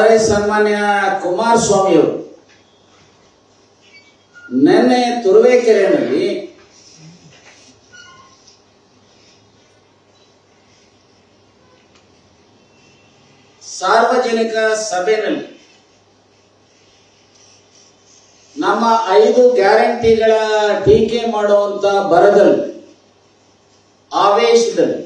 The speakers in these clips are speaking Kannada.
ಆದರೆ ಸನ್ಮಾನ್ಯ ಕುಮಾರಸ್ವಾಮಿ ಅವರು ನಿನ್ನೆ ತುರುವೇಕೆರೆಯಲ್ಲಿ ಸಾರ್ವಜನಿಕ ಸಭೆಯಲ್ಲಿ ನಮ್ಮ 5 ಗ್ಯಾರಂಟಿಗಳ ಟೀಕೆ ಮಾಡುವಂತ ಬರದಲ್ಲಿ ಆವೇಶದಲ್ಲಿ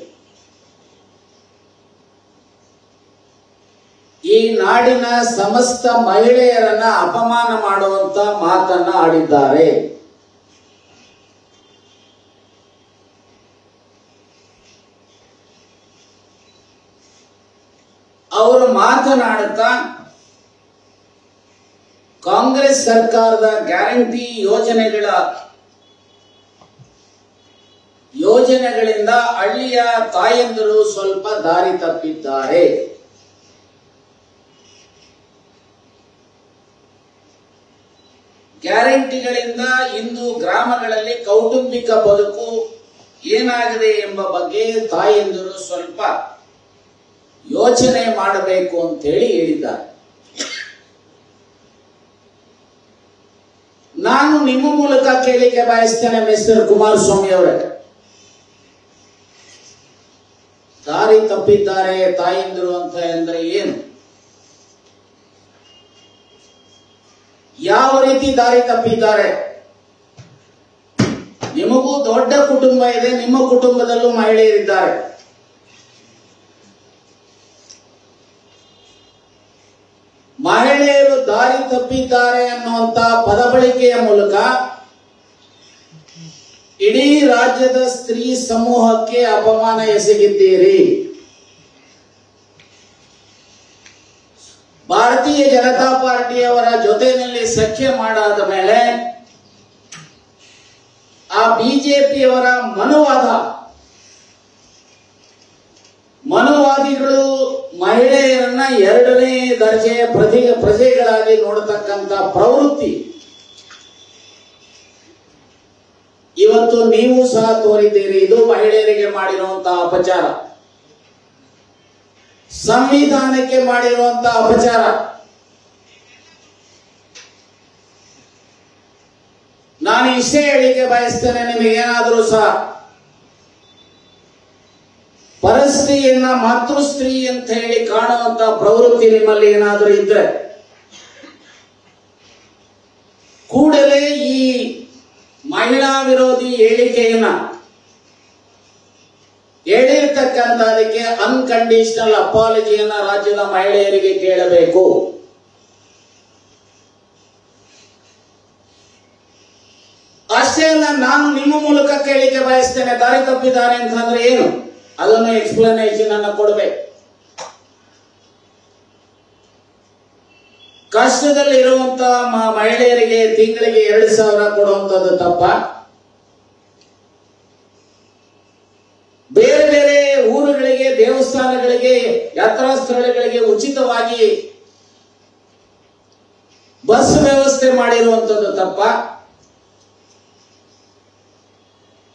ಈ ನಾಡಿನ ಸಮಸ್ತ ಮಹಿಳೆಯರನ್ನ ಅಪಮಾನ ಮಾಡುವಂತ ಮಾತನ್ನ ಆಡಿದ್ದಾರೆ. ಅವರು ಮಾತನಾಡುತ್ತಾ ಕಾಂಗ್ರೆಸ್ ಸರ್ಕಾರದ ಗ್ಯಾರಂಟಿ ಯೋಜನೆಗಳಿಂದ ಹಳ್ಳಿಯ ತಾಯಂದಿರು ಸ್ವಲ್ಪ ದಾರಿ ತಪ್ಪಿದ್ದಾರೆ. ಗ್ಯಾರಂಟಿಗಳಿಂದ ಇಂದು ಗ್ರಾಮಗಳಲ್ಲಿ ಕೌಟುಂಬಿಕ ಬದುಕು ಏನಾಗಿದೆ ಎಂಬ ಬಗ್ಗೆ ತಾಯಂದಿರು ಸ್ವಲ್ಪ ಯೋಚನೆ ಮಾಡಬೇಕು ಅಂತೇಳಿ ಹೇಳಿದ್ದಾರೆ. ನಾನು ನಿಮ್ಮ ಮೂಲಕ ಕೇಳಿಕೆ ಬಯಸ್ತೇನೆ ಮಿಸ್ಟರ್ ಕುಮಾರಸ್ವಾಮಿ ಅವರೇ, ದಾರಿ ತಪ್ಪಿದ್ದಾರೆ ತಾಯಂದಿರು ಅಂತ ಅಂದ್ರೆ ಏನು? ಯಾವ ರೀತಿ ದಾರಿ ತಪ್ಪಿದ್ದಾರೆ? ನಿಮಗೂ ದೊಡ್ಡ ಕುಟುಂಬ ಇದೆ, ನಿಮ್ಮ ಕುಟುಂಬದಲ್ಲೂ ಮಹಿಳೆಯರಿದ್ದಾರೆ. ಮಹಿಳೆಯರು ದಾರಿ ತಪ್ಪಿದ್ದಾರೆ ಅನ್ನುವಂತ ಪದ ಬಳಕೆಯ ಮೂಲಕ ಇಡೀ ರಾಜ್ಯದ ಸ್ತ್ರೀ ಸಮೂಹಕ್ಕೆ ಅಪಮಾನ ಎಸಗಿದ್ದೀರಿ. ಭಾರತೀಯ ಜನತಾ ಪಾರ್ಟಿಯವರ ಜೊತೆಯಲ್ಲಿ ಸಖ್ಯ ಮಾಡಾದ ಮೇಲೆ ಆ ಬಿಜೆಪಿಯವರ ಮನುವಾದಿಗಳು ಮಹಿಳೆಯರನ್ನ 2ನೇ ದರ್ಜೆಯ ಪ್ರಜೆಗಳಾಗಿ ನೋಡತಕ್ಕಂತ ಪ್ರವೃತ್ತಿ ಇವತ್ತು ನೀವು ಸಹ ತೋರಿದ್ದೀರಿ. ಇದು ಮಹಿಳೆಯರಿಗೆ ಮಾಡಿರುವಂತಹ ಅಪಚಾರ, ಸಂವಿಧಾನಕ್ಕೆ ಮಾಡಿರುವಂತಹ ಅಪಚಾರ. ನಾನು ಇಷ್ಟೇ ಹೇಳಿಕೆ ಬಯಸ್ತೇನೆ, ನಿಮಗೇನಾದರೂ ಸಹ ಪರಸ್ತ್ರೀಯನ್ನ ಮಾತೃಸ್ತ್ರೀ ಅಂತ ಹೇಳಿ ಕಾಣುವಂತ ಪ್ರವೃತ್ತಿ ನಿಮ್ಮಲ್ಲಿ ಏನಾದರೂ ಇದ್ರೆ ಕೂಡಲೇ ಈ ಮಹಿಳಾ ವಿರೋಧಿ ಹೇಳಿಕೆಯನ್ನ ಹೇಳಿರ್ತಕ್ಕಂಥದಕ್ಕೆ ಅನ್ಕಂಡೀಷನಲ್ ಅಪಾಲಜಿಯನ್ನ ರಾಜ್ಯದ ಮಹಿಳೆಯರಿಗೆ ಕೇಳಬೇಕು. ಅಷ್ಟೇ ಅಲ್ಲ, ನಾನು ನಿಮ್ಮ ಮೂಲಕ ಕೇಳಿಕೆ ಬಯಸ್ತೇನೆ, ದಾರಿ ತಪ್ಪಿದ್ದಾರೆ ಅಂತಂದ್ರೆ ಏನು ಅದನ್ನು ಎಕ್ಸ್ಪ್ಲನೇಷನ್ ಅನ್ನು ಕೊಡಬೇಕು. ಕಷ್ಟದಲ್ಲಿ ಇರುವಂತಹ ಮಹಿಳೆಯರಿಗೆ ತಿಂಗಳಿಗೆ 2,000 ಕೊಡುವಂತದ್ದು ತಪ್ಪ? ಬೇರೆ ಬೇರೆ ಊರುಗಳಿಗೆ, ದೇವಸ್ಥಾನಗಳಿಗೆ, ಯಾತ್ರಾ ಸ್ಥಳಗಳಿಗೆ ಉಚಿತವಾಗಿ ಬಸ್ ವ್ಯವಸ್ಥೆ ಮಾಡಿರುವಂತದ್ದು ತಪ್ಪ?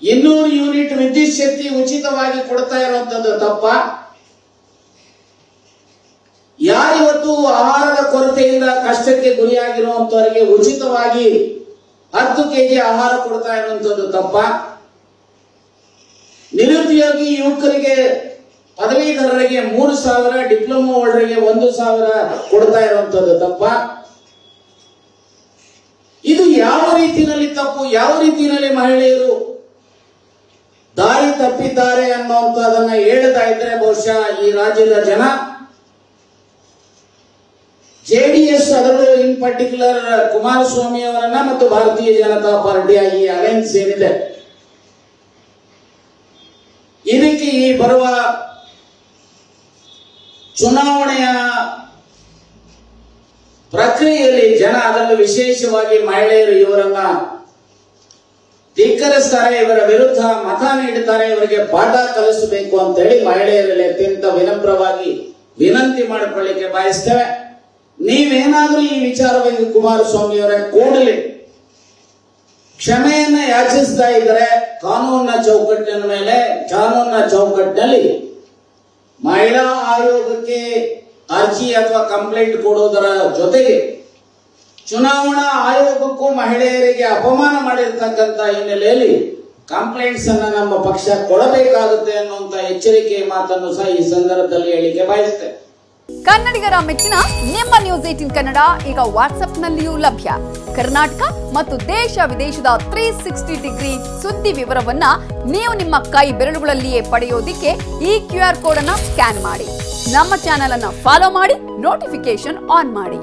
200 ಯೂನಿಟ್ ವಿದ್ಯುತ್ ಶಕ್ತಿ ಉಚಿತವಾಗಿ ಕೊಡ್ತಾ ಇರುವಂತದ್ದು ತಪ್ಪ? ಯಾರಿವತ್ತು ಆಹಾರದ ಕೊರತೆಯಿಂದ ಕಷ್ಟಕ್ಕೆ ಗುರಿಯಾಗಿರುವಂತವರಿಗೆ ಉಚಿತವಾಗಿ 10 ಕೆಜಿ ಆಹಾರ ಕೊಡ್ತಾ ಇರುವಂತದ್ದು ತಪ್ಪ? ನಿರುದ್ಯೋಗಿ ಯುವಕರಿಗೆ, ಪದವೀಧರರಿಗೆ 3,000, ಡಿಪ್ಲೊಮಾ ಹೋಲ್ಡರ್ಗೆ 1,000 ಕೊಡ್ತಾ ಇರುವಂತದ್ದು ತಪ್ಪ? ಇದು ಯಾವ ರೀತಿಯಲ್ಲಿ ತಪ್ಪು? ಯಾವ ರೀತಿಯಲ್ಲಿ ಮಹಿಳೆಯರು ದಾರಿ ತಪ್ಪಿದ್ದಾರೆ ಅನ್ನುವಂಥದ್ದನ್ನ ಹೇಳ್ತಾ ಇದ್ರೆ ಬಹುಶಃ ಈ ರಾಜ್ಯದ ಜನ, ಜೆಡಿಎಸ್ ಅದರಲ್ಲೂ ಇನ್ ಪರ್ಟಿಕ್ಯುಲರ್ ಕುಮಾರಸ್ವಾಮಿ ಅವರನ್ನ ಮತ್ತು ಭಾರತೀಯ ಜನತಾ ಪಾರ್ಟಿಯ ಈ ಅಲೈನ್ಸ್ ಏನಿದೆ ಇದಕ್ಕೆ ಈ ಬರುವ ಚುನಾವಣೆಯ ಪ್ರಕ್ರಿಯೆಯಲ್ಲಿ ಜನ, ಅದರಲ್ಲೂ ವಿಶೇಷವಾಗಿ ಮಹಿಳೆಯರು ಇವರನ್ನ ಧಿಕ್ಕರಿಸ್ತಾರೆ, ಇವರ ವಿರುದ್ಧ ಮತ ನೀಡುತ್ತಾರೆ, ಇವರಿಗೆ ಪಾಠ ಕಲಿಸಬೇಕು ಅಂತ ಹೇಳಿ ಮಹಿಳೆಯರಲ್ಲಿ ಅತ್ಯಂತ ವಿನಮ್ರವಾಗಿ ವಿನಂತಿ ಮಾಡಿಕೊಳ್ಳಿಕ್ಕೆ ಬಯಸ್ತೇವೆ. ನೀವೇನಾದ್ರೂ ಈ ವಿಚಾರವಾಗಿ ಕುಮಾರಸ್ವಾಮಿ ಅವರ ಕೂಡಲೇ ಕ್ಷಮೆಯನ್ನ ಯಾಚಿಸ್ತಾ ಇದ್ದರೆ ಕಾನೂನಿನ ಚೌಕಟ್ಟಿನಲ್ಲಿ ಮಹಿಳಾ ಆಯೋಗಕ್ಕೆ ಅರ್ಜಿ ಅಥವಾ ಕಂಪ್ಲೇಂಟ್ ಕೊಡುವುದರ ಜೊತೆಗೆ ಚುನಾವಣಾ ಆಯೋಗಕ್ಕೂ ಮಹಿಳೆಯರಿಗೆ ಅಪಮಾನ ಮಾಡಿರ್ತಕ್ಕಂಥ ಹಿನ್ನೆಲೆಯಲ್ಲಿ ಕಂಪ್ಲೇಂಟ್ಸ್ ಅನ್ನ ನಮ್ಮ ಪಕ್ಷ ಕೊಡಬೇಕಾಗುತ್ತೆ ಅನ್ನುವಂತ ಎಚ್ಚರಿಕೆಯ ಮಾತನ್ನು ಸಹ ಈ ಸಂದರ್ಭದಲ್ಲಿ ಹೇಳಿಕೆ ಬಯಸ್ತೇನೆ. ಕನ್ನಡಿಗರ ಮೆಚ್ಚಿನ ನಿಮ್ಮ ನ್ಯೂಸ್ 18 ಕನ್ನಡ ಈಗ ವಾಟ್ಸ್ಆಪ್ನಲ್ಲಿಯೂ ಲಭ್ಯ. ಕರ್ನಾಟಕ ಮತ್ತು ದೇಶ ವಿದೇಶದ 360 ಡಿಗ್ರಿ ಸುದ್ದಿ ವಿವರವನ್ನ ನೀವು ನಿಮ್ಮ ಕೈ ಬೆರಳುಗಳಲ್ಲಿಯೇ ಪಡೆಯೋದಿಕ್ಕೆ ಈ QR ಕೋಡ್ ಅನ್ನ ಸ್ಕ್ಯಾನ್ ಮಾಡಿ. ನಮ್ಮ ಚಾನೆಲ್ ಅನ್ನ ಫಾಲೋ ಮಾಡಿ, ನೋಟಿಫಿಕೇಶನ್ ಆನ್ ಮಾಡಿ.